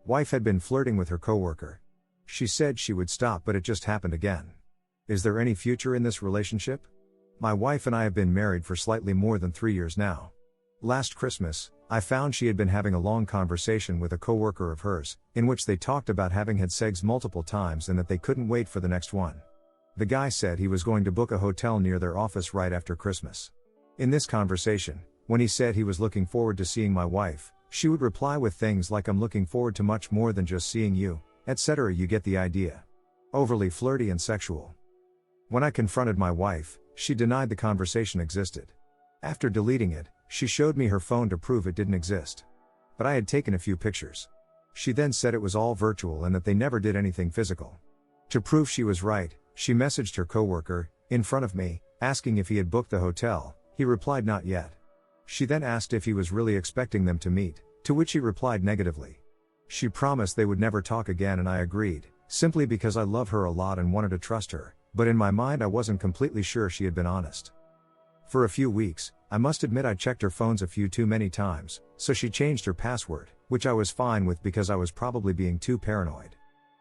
Wife had been flirting with her coworker. She said she would stop, but it just happened again. Is there any future in this relationship? My wife and I have been married for slightly more than 3 years now. Last Christmas, I found she had been having a long conversation with a coworker of hers, in which they talked about having had sex multiple times and that they couldn't wait for the next one. The guy said he was going to book a hotel near their office right after Christmas. In this conversation, when he said he was looking forward to seeing my wife, she would reply with things like, "I'm looking forward to much more than just seeing you," etc. You get the idea. Overly flirty and sexual. When I confronted my wife, she denied the conversation existed. After deleting it, she showed me her phone to prove it didn't exist. But I had taken a few pictures. She then said it was all virtual and that they never did anything physical. To prove she was right, she messaged her coworker, in front of me, asking if he had booked the hotel. He replied not yet. She then asked if he was really expecting them to meet, to which he replied negatively. She promised they would never talk again and I agreed, simply because I love her a lot and wanted to trust her, but in my mind I wasn't completely sure she had been honest. For a few weeks, I must admit I checked her phones a few too many times, so she changed her password, which I was fine with because I was probably being too paranoid.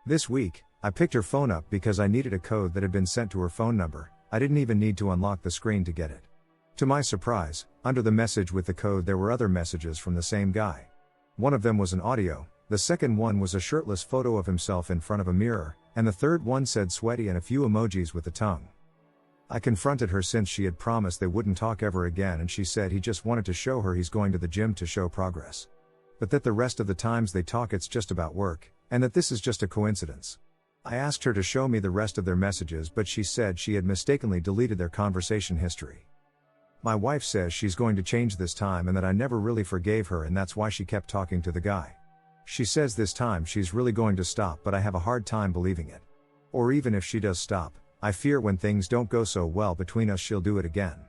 This week, I picked her phone up because I needed a code that had been sent to her phone number. I didn't even need to unlock the screen to get it. To my surprise, under the message with the code there were other messages from the same guy. One of them was an audio, the second one was a shirtless photo of himself in front of a mirror, and the third one said sweaty and a few emojis with the tongue. I confronted her since she had promised they wouldn't talk ever again, and she said he just wanted to show her he's going to the gym to show progress. But that the rest of the times they talk it's just about work, and that this is just a coincidence. I asked her to show me the rest of their messages, but she said she had mistakenly deleted their conversation history. My wife says she's going to change this time and that I never really forgave her and that's why she kept talking to the guy. She says this time she's really going to stop, but I have a hard time believing it. Or even if she does stop, I fear when things don't go so well between us she'll do it again.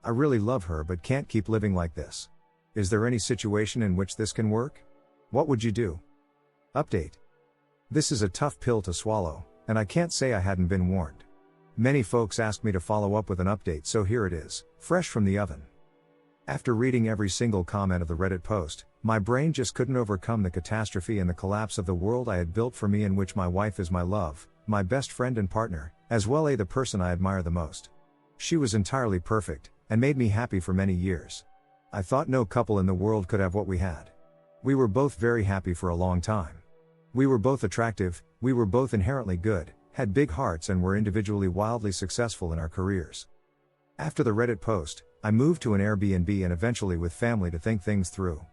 I really love her but can't keep living like this. Is there any situation in which this can work? What would you do? Update. This is a tough pill to swallow, and I can't say I hadn't been warned. Many folks asked me to follow up with an update, so here it is, fresh from the oven. After reading every single comment of the Reddit post, my brain just couldn't overcome the catastrophe and the collapse of the world I had built for me, in which my wife is my love, my best friend and partner, as well as the person I admire the most. She was entirely perfect, and made me happy for many years. I thought no couple in the world could have what we had. We were both very happy for a long time. We were both attractive, we were both inherently good, had big hearts and were individually wildly successful in our careers. After the Reddit post, I moved to an Airbnb and eventually with family to think things through.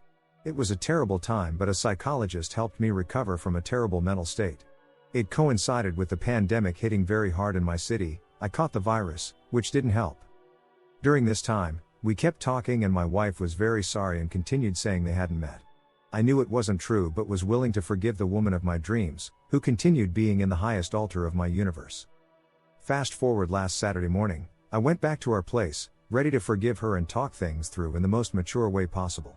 It was a terrible time, but a psychologist helped me recover from a terrible mental state. It coincided with the pandemic hitting very hard in my city. I caught the virus, which didn't help. During this time, we kept talking and my wife was very sorry and continued saying they hadn't met. I knew it wasn't true but was willing to forgive the woman of my dreams, who continued being in the highest altar of my universe. Fast forward last Saturday morning, I went back to our place, ready to forgive her and talk things through in the most mature way possible.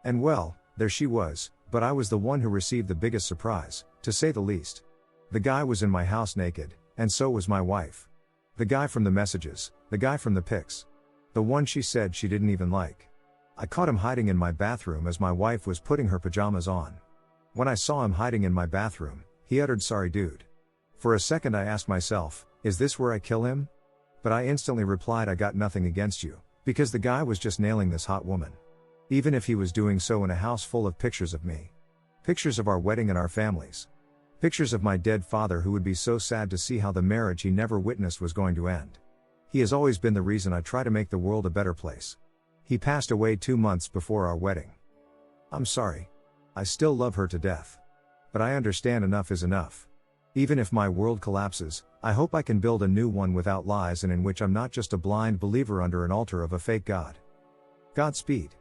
And well, there she was, but I was the one who received the biggest surprise, to say the least. The guy was in my house naked, and so was my wife. The guy from the messages, the guy from the pics. The one she said she didn't even like. I caught him hiding in my bathroom as my wife was putting her pajamas on. When I saw him hiding in my bathroom, he uttered, "Sorry dude." For a second I asked myself, is this where I kill him? But I instantly replied, I got nothing against you, because the guy was just nailing this hot woman. Even if he was doing so in a house full of pictures of me. Pictures of our wedding and our families. Pictures of my dead father who would be so sad to see how the marriage he never witnessed was going to end. He has always been the reason I try to make the world a better place. He passed away 2 months before our wedding. I'm sorry. I still love her to death. But I understand enough is enough. Even if my world collapses, I hope I can build a new one without lies and in which I'm not just a blind believer under an altar of a fake god. Godspeed.